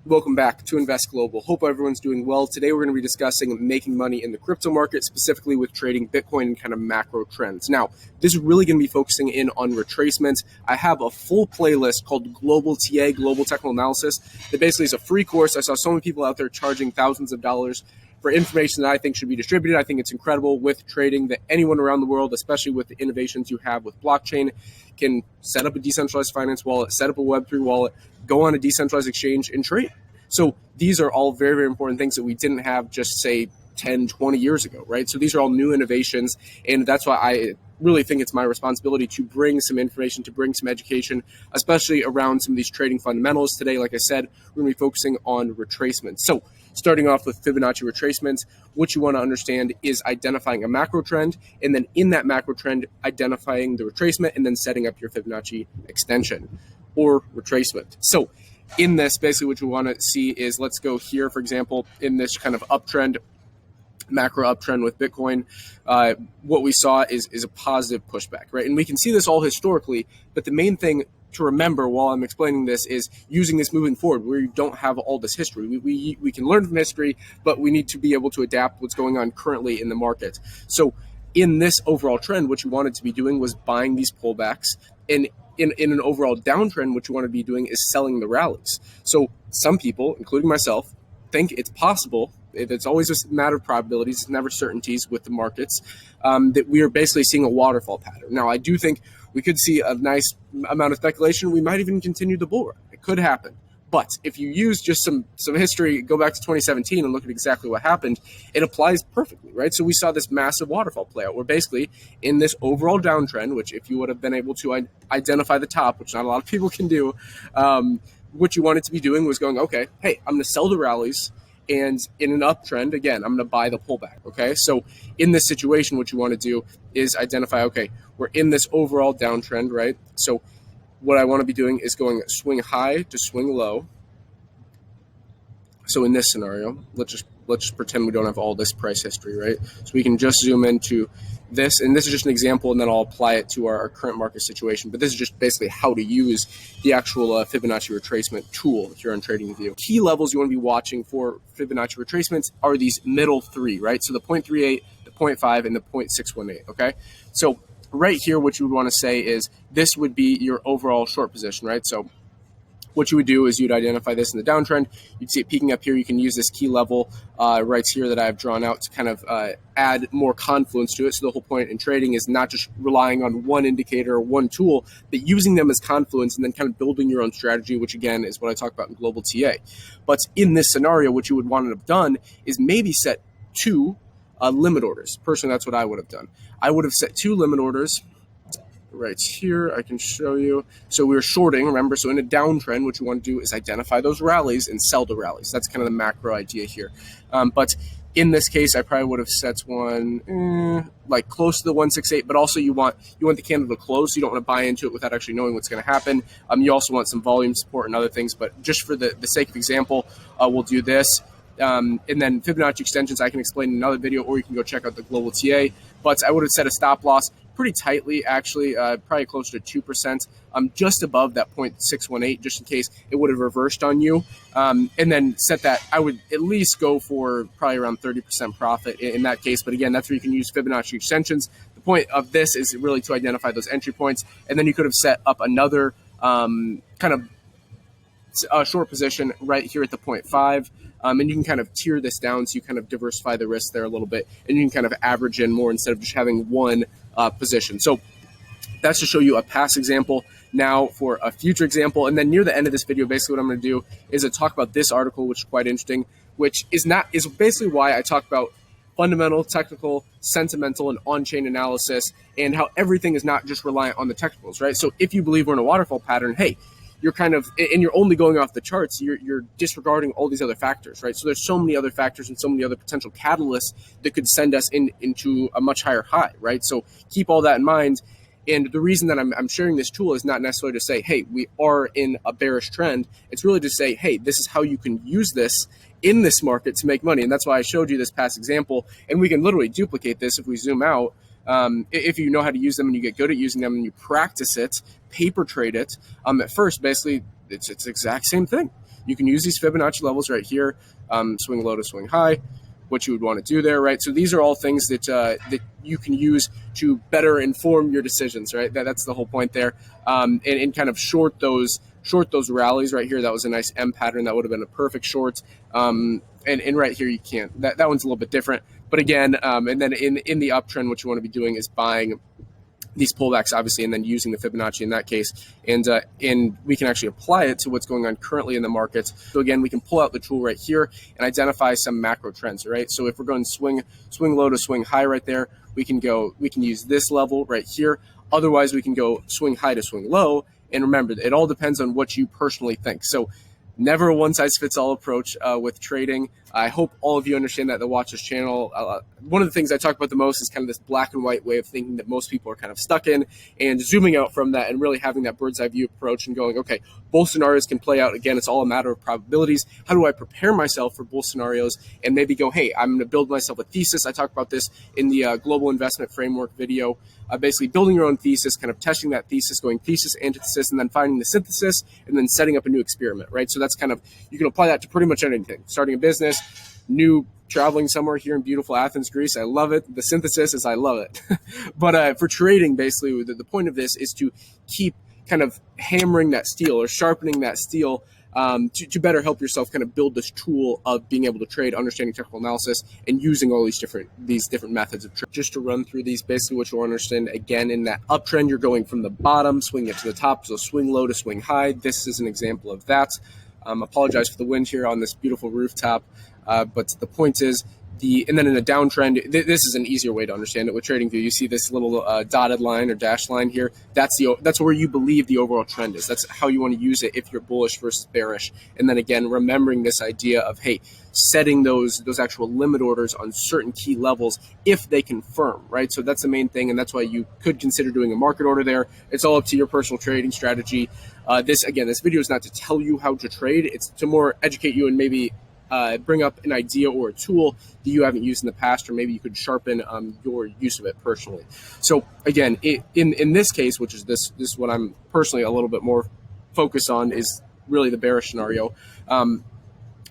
Welcome back to Invest Global. Hope everyone's doing well. Today we're going to be discussing making money in the crypto market, specifically with trading Bitcoin and kind of macro trends. Now, this is really going to be focusing in on retracements. I have a full playlist called Global TA, Global Technical Analysis, that basically is a free course. I saw so many people out there charging thousands of dollars for information that I think should be distributed. I think it's incredible with trading that anyone around the world, especially with the innovations you have with blockchain, can set up a decentralized finance wallet, set up a Web3 wallet, go on a decentralized exchange and trade. So these are all very, very important things that we didn't have just, say, 10, 20 years ago, right? So these are all new innovations, and that's why I really think it's my responsibility to bring some information, to bring some education, especially around some of these trading fundamentals. Today, like I said, we're going to be focusing on retracements. So starting off with Fibonacci retracements, what you want to understand is identifying a macro trend, and then in that macro trend, identifying the retracement, and then setting up your Fibonacci extension or retracement. So in this, basically what you want to see is, let's go here, for example, in this kind of uptrend, macro uptrend with Bitcoin, what we saw is a positive pushback, right? And we can see this all historically, but the main thing to remember while I'm explaining this is using this moving forward, where you don't have all this history. We can learn from history, but we need to be able to adapt what's going on currently in the market. So in this overall trend, what you wanted to be doing was buying these pullbacks, and in an overall downtrend, what you want to be doing is selling the rallies. So some people, including myself, think it's possible. It's always a matter of probabilities. It's never certainties with the markets, that we are basically seeing a waterfall pattern. Now, I do think we could see a nice amount of speculation. We might even continue the bull run. It could happen. But if you use just some history, go back to 2017 and look at exactly what happened, it applies perfectly, right? So we saw this massive waterfall play out, where basically in this overall downtrend, which if you would have been able to identify the top, which not a lot of people can do, what you wanted to be doing was going, okay, hey, I'm going to sell the rallies, and in an uptrend, again, I'm going to buy the pullback, okay? So in this situation, what you want to do is identify, okay, we're in this overall downtrend, right? So what I want to be doing is going swing high to swing low. So in this scenario, let's just pretend we don't have all this price history, right? So we can just zoom into this, and this is just an example, and then I'll apply it to our current market situation. But this is just basically how to use the actual Fibonacci retracement tool here on TradingView. Key levels you want to be watching for Fibonacci retracements are these middle three, right? So the 0.38, the 0.5, and the 0.618, okay? So right here, what you would want to say is this would be your overall short position, right? So what you would do is you'd identify this in the downtrend. You'd see it peaking up here. You can use this key level right here that I've drawn out to kind of add more confluence to it. So the whole point in trading is not just relying on one indicator or one tool, but using them as confluence and then kind of building your own strategy, which again is what I talk about in Global TA. But in this scenario, what you would want to have done is maybe set two limit orders. Personally, that's what I would have done. I would have set two limit orders right here. I can show you. So we were shorting, remember? So in a downtrend, what you want to do is identify those rallies and sell the rallies. That's kind of the macro idea here. But in this case, I probably would have set one like close to the 168, but also you want the candle to close. So you don't want to buy into it without actually knowing what's going to happen. You also want some volume support and other things, but just for the sake of example, we'll do this. And then Fibonacci extensions I can explain in another video, or you can go check out the Global TA. But I would have set a stop loss pretty tightly, actually, probably closer to 2%, just above that 0.618, just in case it would have reversed on you. And then set that, I would at least go for probably around 30% profit in that case. But again, that's where you can use Fibonacci extensions. The point of this is really to identify those entry points. And then you could have set up another kind of short position right here at the 0.5. And you can kind of tier this down, so you kind of diversify the risk there a little bit, and you can kind of average in more instead of just having one position. So that's to show you a past example. Now for a future example, and then near the end of this video, basically what I'm going to do is talk about this article, which is quite interesting, which is basically why I talk about fundamental, technical, sentimental, and on-chain analysis, and how everything is not just reliant on the technicals, right? So if you believe we're in a waterfall pattern, hey, you're kind of, and you're only going off the charts, you're disregarding all these other factors, right? So there's so many other factors and so many other potential catalysts that could send us into a much higher high, right? So keep all that in mind. And the reason that I'm sharing this tool is not necessarily to say, hey, we are in a bearish trend. It's really to say, hey, this is how you can use this in this market to make money. And that's why I showed you this past example. And we can literally duplicate this if we zoom out. If you know how to use them and you get good at using them and you practice it, paper trade it. At first, basically, it's the exact same thing. You can use these Fibonacci levels right here, swing low to swing high, what you would want to do there, right? So these are all things that that you can use to better inform your decisions, right? That's the whole point there, and kind of short those rallies right here. That was a nice M pattern. That would have been a perfect short. And right here you can't. That one's a little bit different. But again, and then in the uptrend, what you want to be doing is buying these pullbacks, obviously, and then using the Fibonacci in that case, and we can actually apply it to what's going on currently in the markets. So again, we can pull out the tool right here and identify some macro trends, right? So if we're going swing low to swing high right there, we can use this level right here. Otherwise, we can go swing high to swing low. And remember, it all depends on what you personally think. So never a one-size-fits-all approach with trading. I hope all of you understand that watch this channel. One of the things I talk about the most is kind of this black and white way of thinking that most people are kind of stuck in, and zooming out from that and really having that bird's eye view approach and going, okay, both scenarios can play out. Again, it's all a matter of probabilities. How do I prepare myself for both scenarios and maybe go, hey, I'm going to build myself a thesis. I talk about this in the Global Investment Framework video. Basically building your own thesis, kind of testing that thesis, going thesis, antithesis, and then finding the synthesis, and then setting up a new experiment, right? So that's kind of, you can apply that to pretty much anything. Starting a business, traveling somewhere here in beautiful Athens, Greece. I love it. The synthesis is I love it. But for trading, basically, the point of this is to keep kind of hammering that steel or sharpening that steel to better help yourself kind of build this tool of being able to trade, understanding technical analysis, and using all these different methods of trade. Just to run through these, basically what you'll understand, again, in that uptrend, you're going from the bottom, swinging it to the top, so swing low to swing high. This is an example of that. Apologize for the wind here on this beautiful rooftop, but the point is, and then in a downtrend, this is an easier way to understand it with TradingView. You see this little dotted line or dashed line here. That's where you believe the overall trend is. That's how you want to use it if you're bullish versus bearish. And then again, remembering this idea of, hey, setting those actual limit orders on certain key levels if they confirm, right? So that's the main thing, and that's why you could consider doing a market order there. It's all up to your personal trading strategy. This video is not to tell you how to trade. It's to more educate you and maybe bring up an idea or a tool that you haven't used in the past, or maybe you could sharpen your use of it personally. So again, in this case, which is this what I'm personally a little bit more focused on, is really the bearish scenario.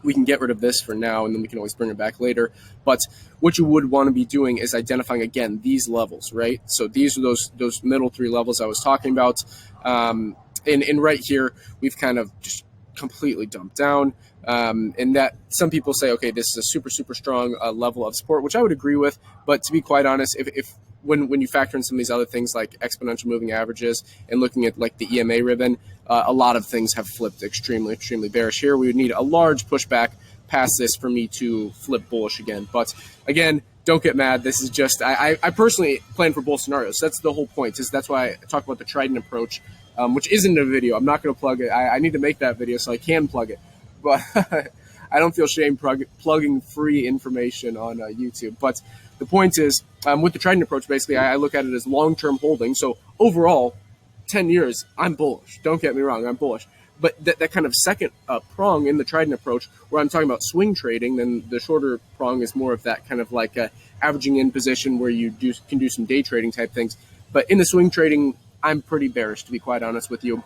We can get rid of this for now, and then we can always bring it back later. But what you would want to be doing is identifying, again, these levels, right? So these are those middle three levels I was talking about. And right here, we've kind of just completely dumped down. And that some people say, okay, this is a super, super strong level of support, which I would agree with. But to be quite honest, when you factor in some of these other things like exponential moving averages and looking at like the EMA ribbon, a lot of things have flipped extremely, extremely bearish here. We would need a large pushback past this for me to flip bullish again. But again, don't get mad. This is just, I personally plan for both scenarios. That's the whole point. That's why I talk about the Trident approach, which isn't a video. I'm not going to plug it. I need to make that video so I can plug it. But I don't feel shame plugging free information on YouTube. But the point is, with the Trident approach, basically, I look at it as long-term holding. So overall, 10 years, I'm bullish. Don't get me wrong, I'm bullish. But that kind of second prong in the Trident approach, where I'm talking about swing trading, then the shorter prong is more of that kind of like averaging in position where you can do some day trading type things. But in the swing trading, I'm pretty bearish, to be quite honest with you.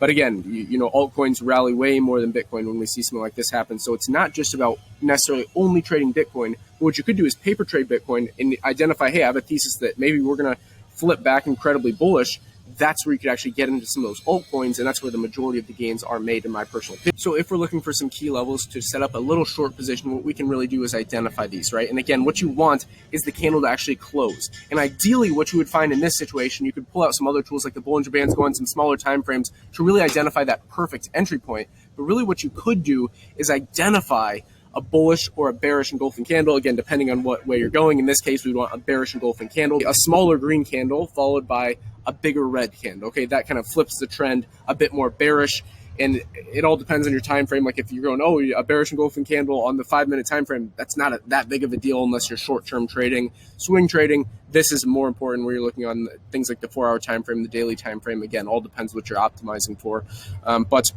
But again, you know, altcoins rally way more than Bitcoin when we see something like this happen. So it's not just about necessarily only trading Bitcoin. But what you could do is paper trade Bitcoin and identify, hey, I have a thesis that maybe we're going to flip back incredibly bullish. That's where you could actually get into some of those altcoins, and that's where the majority of the gains are made, in my personal opinion. So if we're looking for some key levels to set up a little short position, what we can really do is identify these, right? And again, what you want is the candle to actually close. And ideally, what you would find in this situation, you could pull out some other tools like the Bollinger Bands, go on some smaller time frames to really identify that perfect entry point. But really what you could do is identify a bullish or a bearish engulfing candle, again, depending on what way you're going. In this case, we want a bearish engulfing candle, a smaller green candle followed by a bigger red candle. Okay, that kind of flips the trend a bit more bearish, and it all depends on your time frame. Like if you're going, oh, a bearish engulfing candle on the 5-minute time frame, that's not that big of a deal unless you're short-term trading. Swing trading, this is more important where you're looking on things like the 4-hour time frame, the daily time frame. Again, all depends what you're optimizing for. But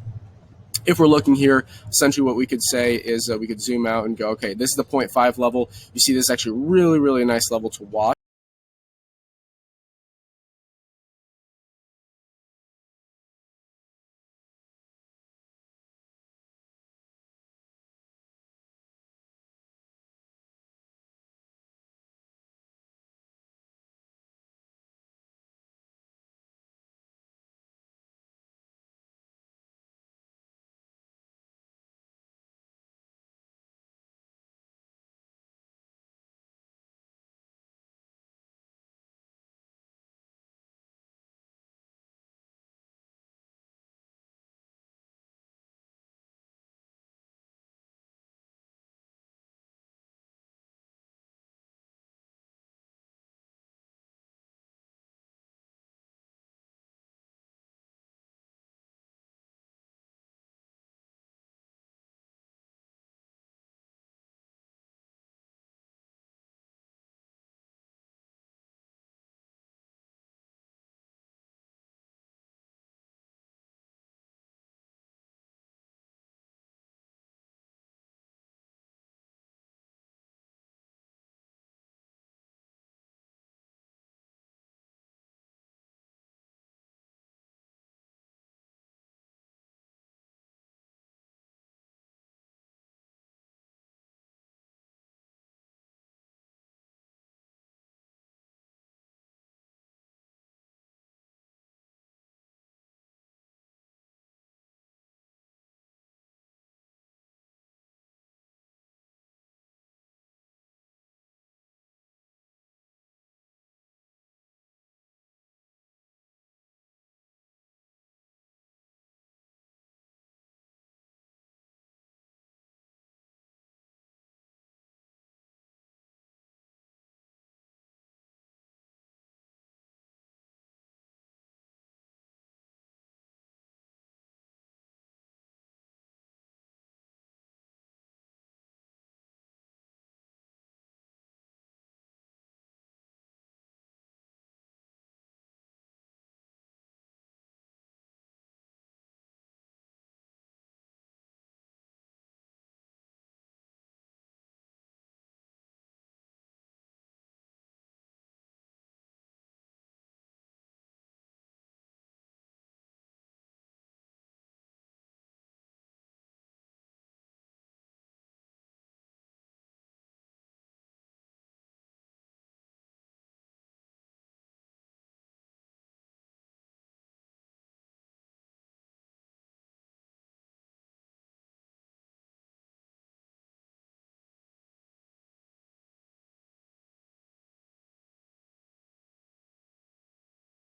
if we're looking here, essentially what we could say is we could zoom out and go, okay, this is the 0.5 level. You see this is actually really, really nice level to watch.